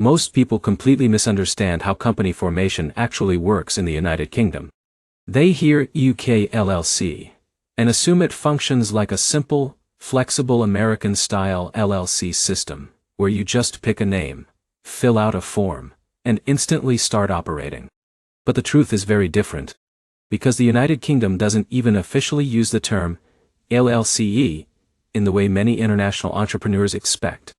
Most people completely misunderstand how company formation actually works in the United Kingdom. They hear UK LLC and assume it functions like a simple, flexible American-style LLC system, where you just pick a name, fill out a form, and instantly start operating. But the truth is very different, because the United Kingdom doesn't even officially use the term LLCE in the way many international entrepreneurs expect.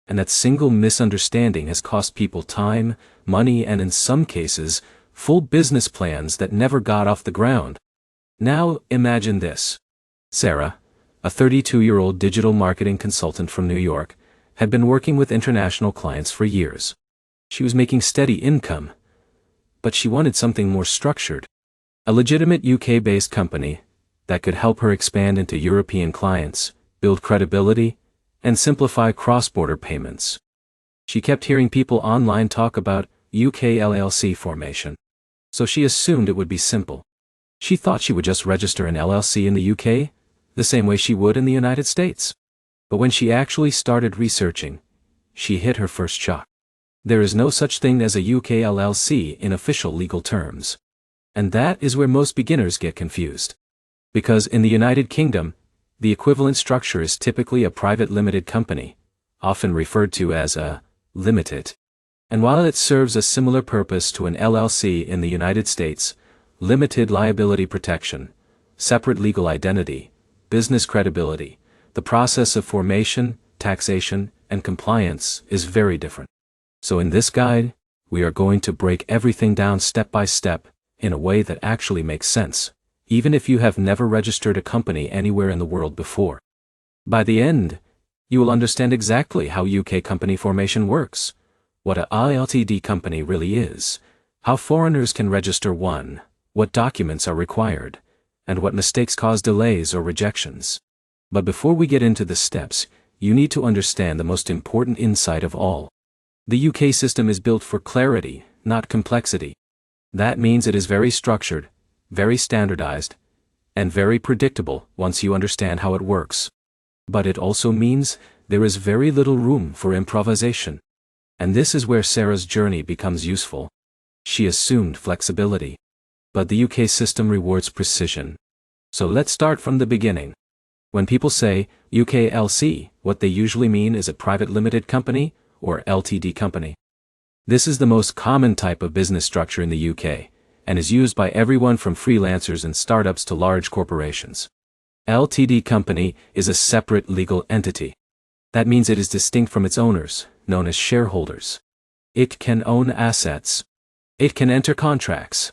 And that single misunderstanding has cost people time, money, and in some cases, full business plans that never got off the ground. Now, imagine this. Sarah, a 32-year-old digital marketing consultant from New York, had been working with international clients for years. She was making steady income, but she wanted something more structured. A legitimate UK-based company that could help her expand into European clients, build credibility, and simplify cross-border payments. She kept hearing people online talk about UK LLC formation, so she assumed it would be simple. She thought she would just register an LLC in the UK, the same way she would in the United States. But when she actually started researching, she hit her first shock. There is no such thing as a UK LLC in official legal terms. And that is where most beginners get confused. Because in the United Kingdom, the equivalent structure is typically a private limited company, often referred to as a limited. And while it serves a similar purpose to an LLC in the United States, limited liability protection, separate legal identity, business credibility, the process of formation, taxation, and compliance is very different. So in this guide, we are going to break everything down step by step in a way that actually makes sense, even if you have never registered a company anywhere in the world before. By the end, you will understand exactly how UK company formation works, what a Ltd company really is, how foreigners can register one, what documents are required, and what mistakes cause delays or rejections. But before we get into the steps, you need to understand the most important insight of all. The UK system is built for clarity, not complexity. That means it is very structured, very standardized, and very predictable once you understand how it works. But it also means there is very little room for improvisation. And this is where Sarah's journey becomes useful. She assumed flexibility. But the UK system rewards precision. So let's start from the beginning. When people say UK LC, what they usually mean is a private limited company or Ltd company. This is the most common type of business structure in the UK, and is used by everyone from freelancers and startups to large corporations. Ltd company is a separate legal entity. That means it is distinct from its owners, known as shareholders. It can own assets. It can enter contracts.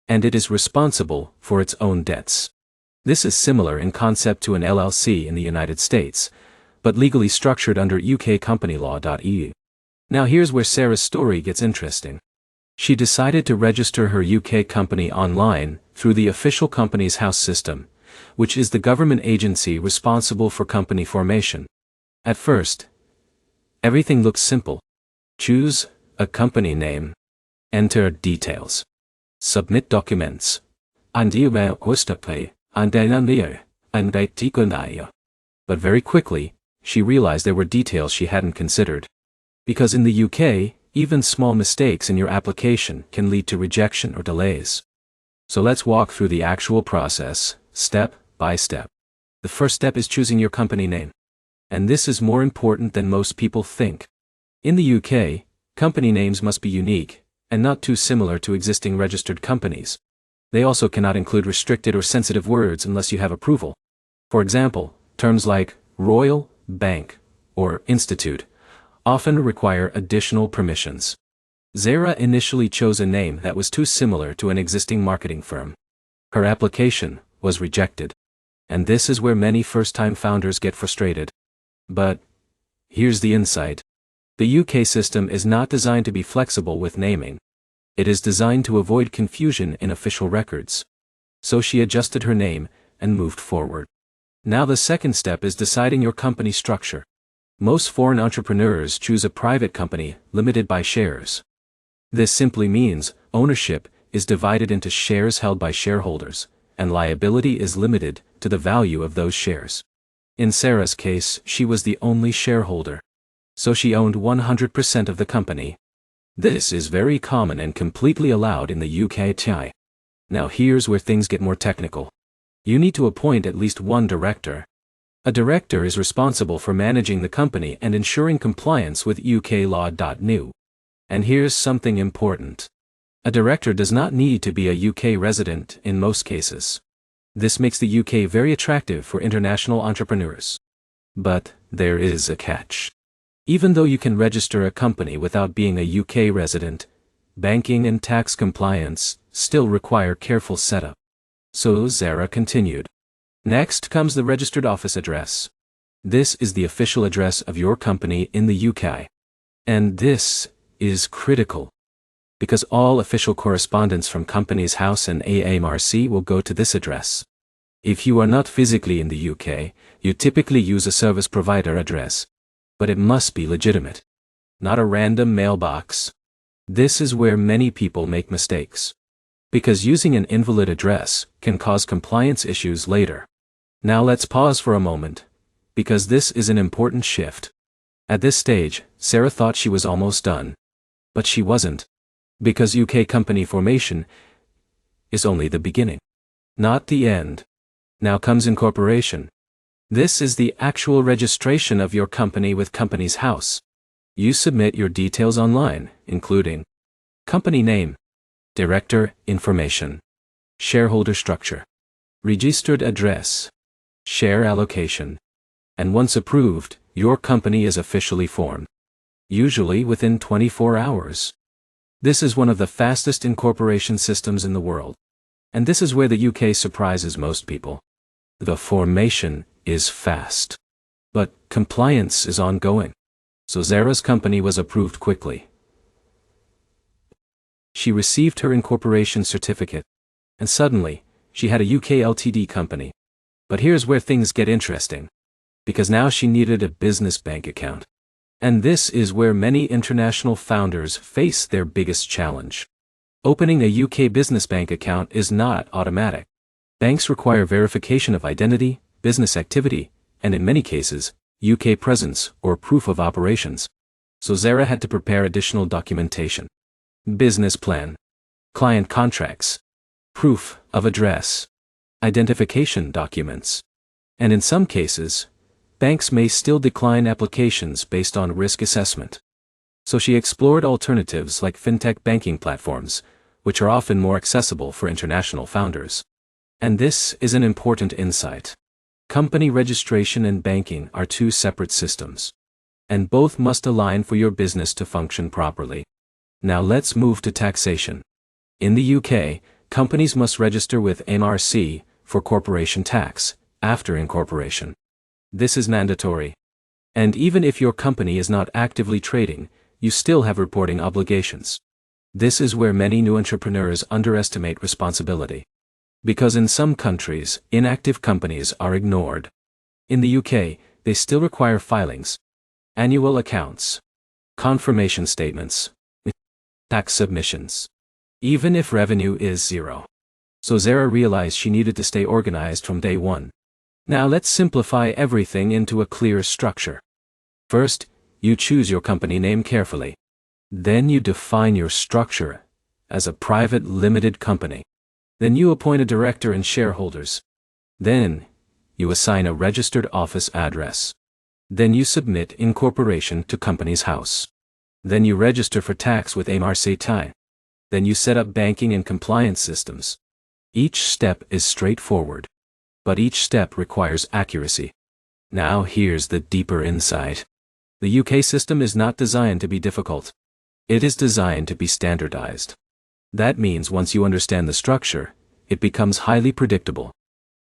And it is responsible for its own debts. This is similar in concept to an LLC in the United States, but legally structured under UK company law.eu. Now here's where Sarah's story gets interesting. She decided to register her UK company online through the official Companies House system, which is the government agency responsible for company formation. At first, everything looks simple. Choose a company name, enter details, submit documents, but very quickly, she realized there were details she hadn't considered. Because in the UK, even small mistakes in your application can lead to rejection or delays. So let's walk through the actual process, step by step. The first step is choosing your company name. And this is more important than most people think. In the UK, company names must be unique, and not too similar to existing registered companies. They also cannot include restricted or sensitive words unless you have approval. For example, terms like Royal, Bank, or Institute often require additional permissions. Sarah initially chose a name that was too similar to an existing marketing firm. Her application was rejected. And this is where many first-time founders get frustrated. But here's the insight. The UK system is not designed to be flexible with naming. It is designed to avoid confusion in official records. So she adjusted her name and moved forward. Now the second step is deciding your company structure. Most foreign entrepreneurs choose a private company, limited by shares. This simply means ownership is divided into shares held by shareholders, and liability is limited to the value of those shares. In Sarah's case, she was the only shareholder. So she owned 100% of the company, This is very common and completely allowed in the UK. Now here's where things get more technical. You need to appoint at least one director. A director is responsible for managing the company and ensuring compliance with UK law. New. And here's something important. A director does not need to be a UK resident in most cases. This makes the UK very attractive for international entrepreneurs. But there is a catch. Even though you can register a company without being a UK resident, banking and tax compliance still require careful setup. So Zara continued. Next comes the registered office address. This is the official address of your company in the UK. And this is critical, because all official correspondence from Companies House and AMRC will go to this address. If you are not physically in the UK, you typically use a service provider address, but it must be legitimate, not a random mailbox. This is where many people make mistakes, because using an invalid address can cause compliance issues later. Now let's pause for a moment, because this is an important shift. At this stage, Sarah thought she was almost done. But she wasn't. Because UK company formation is only the beginning, not the end. Now comes incorporation. This is the actual registration of your company with Companies House. You submit your details online, including company name, director information, shareholder structure, registered address, share allocation, and once approved, your company is officially formed. Usually within 24 hours. This is one of the fastest incorporation systems in the world. And this is where the UK surprises most people. The formation is fast. But compliance is ongoing. So Zara's company was approved quickly. She received her incorporation certificate. And suddenly, she had a UK Ltd company. But here's where things get interesting. Because now she needed a business bank account. And this is where many international founders face their biggest challenge. Opening a UK business bank account is not automatic. Banks require verification of identity, business activity, and in many cases, UK presence or proof of operations. So Zara had to prepare additional documentation. Business plan, client contracts, proof of address, identification documents. And in some cases, banks may still decline applications based on risk assessment. So she explored alternatives like fintech banking platforms, which are often more accessible for international founders. And this is an important insight. Company registration and banking are two separate systems. And both must align for your business to function properly. Now let's move to taxation. In the UK, companies must register with MRC for corporation tax after incorporation. This is mandatory. And even if your company is not actively trading, you still have reporting obligations. This is where many new entrepreneurs underestimate responsibility. Because in some countries, inactive companies are ignored. In the UK, they still require filings, annual accounts, confirmation statements, tax submissions, even if revenue is zero. So Zara realized she needed to stay organized from day one. Now let's simplify everything into a clear structure. First, you choose your company name carefully. Then you define your structure as a private limited company. Then you appoint a director and shareholders. Then, you assign a registered office address. Then you submit incorporation to Companies House. Then you register for tax with MRC. Then you set up banking and compliance systems. Each step is straightforward. But each step requires accuracy. Now here's the deeper insight. The UK system is not designed to be difficult. It is designed to be standardized. That means once you understand the structure, it becomes highly predictable.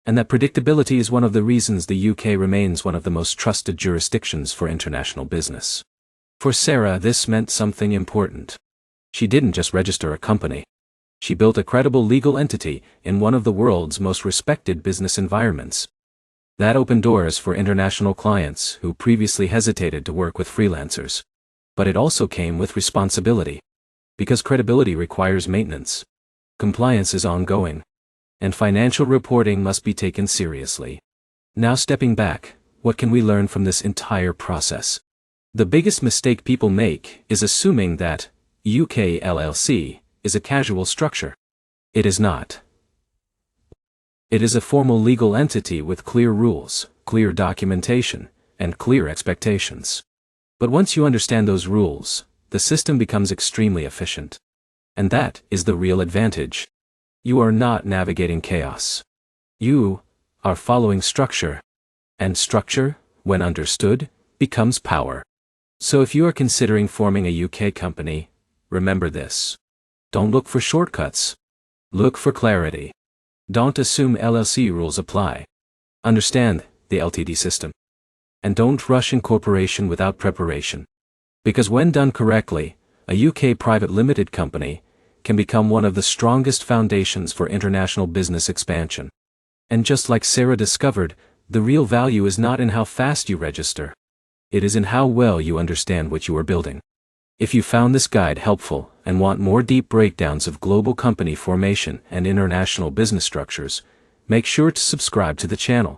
And that predictability is one of the reasons the UK remains one of the most trusted jurisdictions for international business. For Sarah, this meant something important. She didn't just register a company. She built a credible legal entity in one of the world's most respected business environments. That opened doors for international clients who previously hesitated to work with freelancers. But it also came with responsibility. Because credibility requires maintenance. Compliance is ongoing. And financial reporting must be taken seriously. Now stepping back, what can we learn from this entire process? The biggest mistake people make is assuming that UK LLC, is a casual structure. It is not. It is a formal legal entity with clear rules, clear documentation, and clear expectations. But once you understand those rules, the system becomes extremely efficient. And that is the real advantage. You are not navigating chaos. You are following structure. And structure, when understood, becomes power. So if you are considering forming a UK company, remember this. Don't look for shortcuts. Look for clarity. Don't assume LLC rules apply. Understand the LTD system. And don't rush incorporation without preparation. Because when done correctly, a UK private limited company can become one of the strongest foundations for international business expansion. And just like Sarah discovered, the real value is not in how fast you register. It is in how well you understand what you are building. If you found this guide helpful and want more deep breakdowns of global company formation and international business structures, make sure to subscribe to the channel.